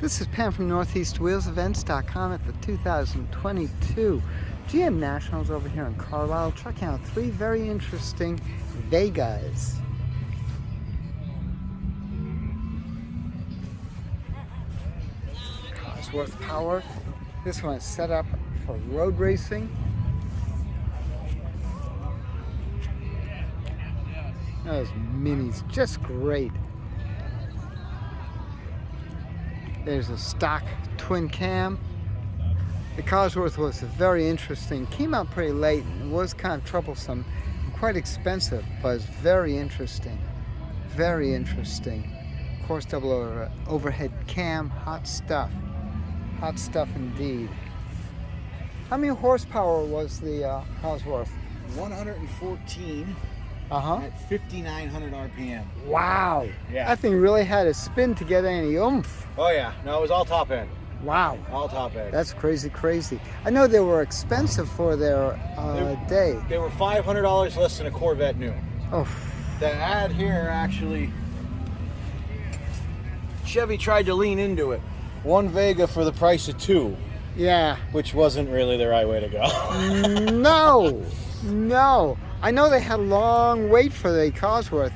This is Pam from NortheastWheelsEvents.com at the 2022 GM Nationals over here in Carlisle. Checking out three very interesting Vegas. Cosworth power. This one is set up for road racing. Those minis, just great. There's a stock twin cam. The Cosworth was very interesting. Came out pretty late and was kind of troublesome. Quite expensive, but it's very interesting. Very interesting. Of course, double overhead cam. Hot stuff. Hot stuff indeed. How many horsepower was the Cosworth? 114 Uh-huh. at 5,900 RPM. Wow. Yeah. That thing really had a spin to get any oomph. Oh yeah, no, it was all top end. Wow. All top end. That's crazy, crazy. I know they were expensive for their day. They were $500 less than a Corvette new. Oh. The ad here actually, Chevy tried to lean into it. One Vega for the price of two, Yeah. which wasn't really the right way to go. No. No. I know they had a long wait for the Cosworth.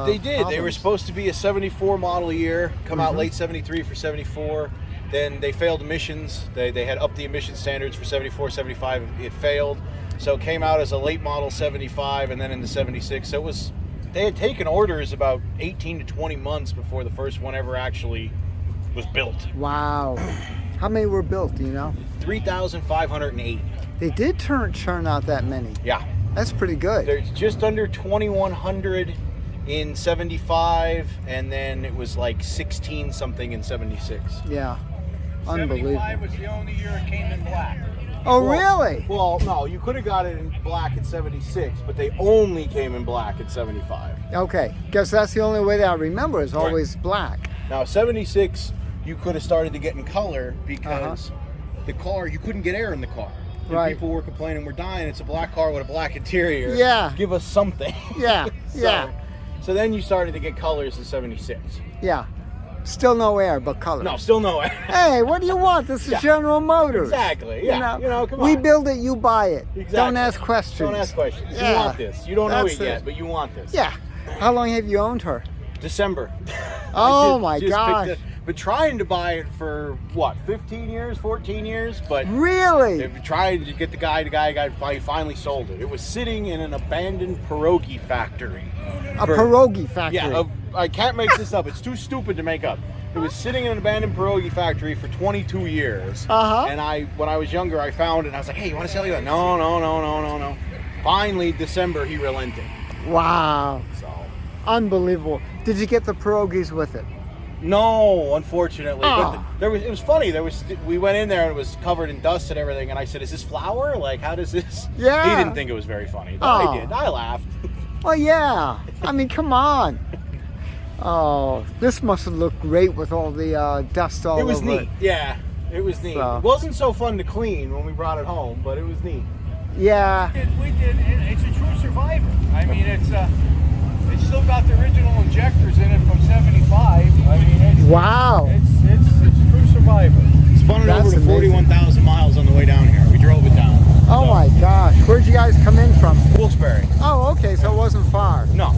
They did. They were supposed to be a 74 model year, come out late 73 for 74. Then they failed emissions. They had upped the emission standards for 74, 75. It failed. So it came out as a late model 75 and then into 76. So it was, they had taken orders about 18 to 20 months before the first one ever actually was built. Wow. How many were built, do you know? 3,580. They did churn out that many. Yeah. That's pretty good. There's just under 2,100 in 75, and then it was like 16 something in 76. Yeah. Unbelievable. 75 was the only year it came in black. Oh, really? Well, no, you could have got it in black at 76, but they only came in black at 75. Okay. Guess that's the only way that I remember is always black. Now, 76, you could have started to get in color because the car, you couldn't get air in the car. And Right. people were complaining, we're dying, it's a black car with a black interior. Yeah. Give us something. Yeah. So- Yeah. So then you started to get colors in 76. Yeah. Still no air, but color. No, still no air. Hey, what do you want? This is Yeah. General Motors. Exactly, yeah. You know, come we on. build it, you buy it. Exactly. Don't ask questions. Don't ask questions. Yeah. You want this. You don't know That's it yet, it. but you want this. Yeah. How long have you owned her? December. Oh, I my just gosh. picked it. Been trying to buy it for what, 15 years, 14 years, but Really? they've tried to get the guy finally sold it. It was sitting in an abandoned pierogi factory. A pierogi factory. Yeah, I can't make this up. It's too stupid to make up. It was sitting in an abandoned pierogi factory for 22 years. Uh-huh. And when I was younger, I found it. And I was like, hey, you want to sell you that? No. Finally, December, he relented. Wow. So. Unbelievable. Did you get the pierogies with it? No, unfortunately. Oh. But it was funny. We went in there and it was covered in dust and everything. And I said, "Is this flour? Like, how does this?" Yeah. He didn't think it was very funny, but Oh. I did. I laughed. Well, yeah. I mean, come on. Oh, this must have looked great with all the dust all over. It was neat. Yeah, it was neat. So. It wasn't so fun to clean when we brought it home, but it was neat. Yeah. It's a true survivor. I mean, it's still got the original injectors in it from 75. I mean, Wow. it's true survivor. Spun it That's over to amazing. 41,000 miles on the way down here. We drove it down. Oh my gosh. Where'd you guys come in from? Wilkes-Barre. Oh, okay. So it wasn't far. No.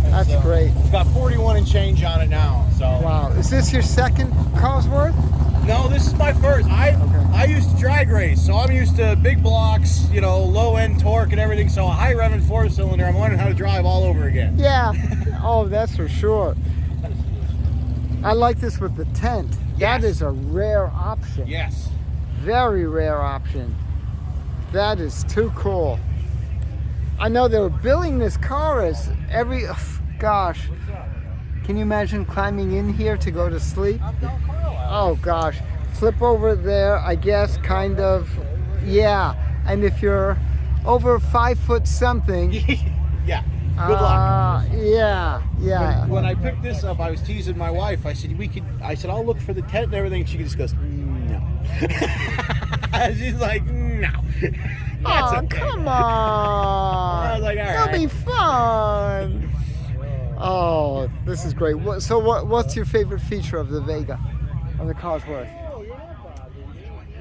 That's great. It's got 41 and change on it now. So. Wow. Is this your second Cosworth? No, this is my first. I used to drag race, so I'm used to big blocks, you know, low end torque and everything. So a high revving 4-cylinder, I'm learning how to drive all over again. Yeah. Oh, that's for sure. I like this with the tent. That Yes. is a rare option. Yes. Very rare option. That is too cool. I know they were billing this car as gosh. Can you imagine climbing in here to go to sleep? Oh gosh. Flip over there, I guess, kind of. Yeah. And if you're over 5 foot something. Yeah. Good luck. Yeah. When I picked this up, I was teasing my wife. I said, I'll look for the tent and everything. She just goes, no. She's like, no. That's Oh, okay. come on. I was like, all It'll right. be fun. Oh, this is great. So what's your favorite feature of the Vega? of the Cosworth?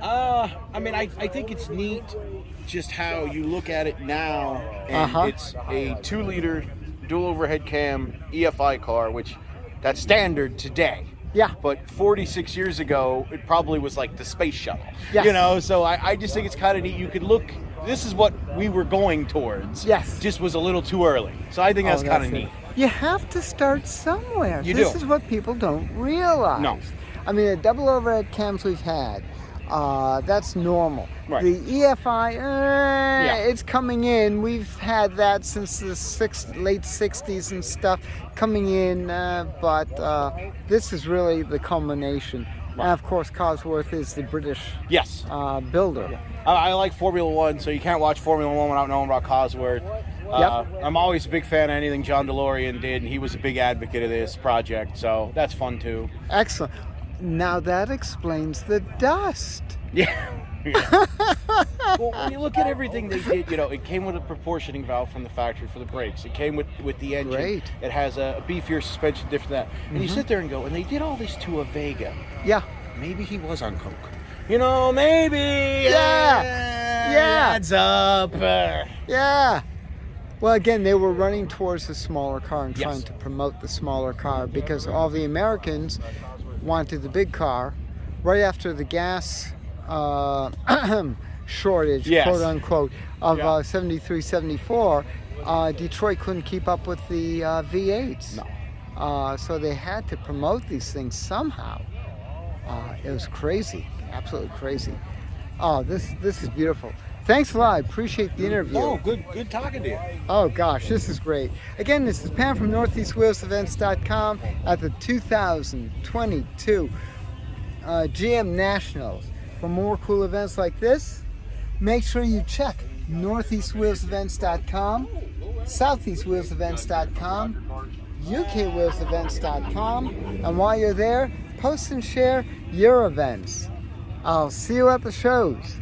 I mean, I think it's neat just how you look at it now, and it's a 2-liter dual overhead cam EFI car, which that's standard today. Yeah. But 46 years ago, it probably was like the space shuttle. Yes. You know, so I just think it's kind of neat. You could look, this is what we were going towards. Yes. Just was a little too early. So I think that's kind of neat. You have to start somewhere. This is what people don't realize. No. I mean, the double overhead cams we've had, that's normal. Right. The EFI, it's coming in. We've had that since the late 60s and stuff coming in, but this is really the culmination. Right. And of course, Cosworth is the British builder. Yeah. I like Formula One, so you can't watch Formula One without knowing about Cosworth. I'm always a big fan of anything John DeLorean did, and he was a big advocate of this project, so that's fun too. Excellent. Now that explains the dust. Yeah. Well, when you look at everything they did, you know, it came with a proportioning valve from the factory for the brakes. It came with the engine. Great. It has a beefier suspension, different than that. And you sit there and go, and they did all this to a Vega. Yeah. Maybe he was on coke. You know, maybe. Yeah. Adds up. Yeah. Well, again, they were running towards the smaller car and trying to promote the smaller car because all the Americans wanted the big car. Right after the gas shortage, quote unquote, of 73, 74, Detroit couldn't keep up with the V8s. No. So they had to promote these things somehow. It was crazy, absolutely crazy. Oh, this is beautiful. Thanks a lot. I appreciate the interview. Oh, good talking to you. Oh gosh, this is great. Again, this is Pam from NortheastWheelsEvents.com at the 2022 GM Nationals. For more cool events like this, make sure you check NortheastWheelsEvents.com, SoutheastWheelsEvents.com, UKWheelsEvents.com, and while you're there, post and share your events. I'll see you at the shows.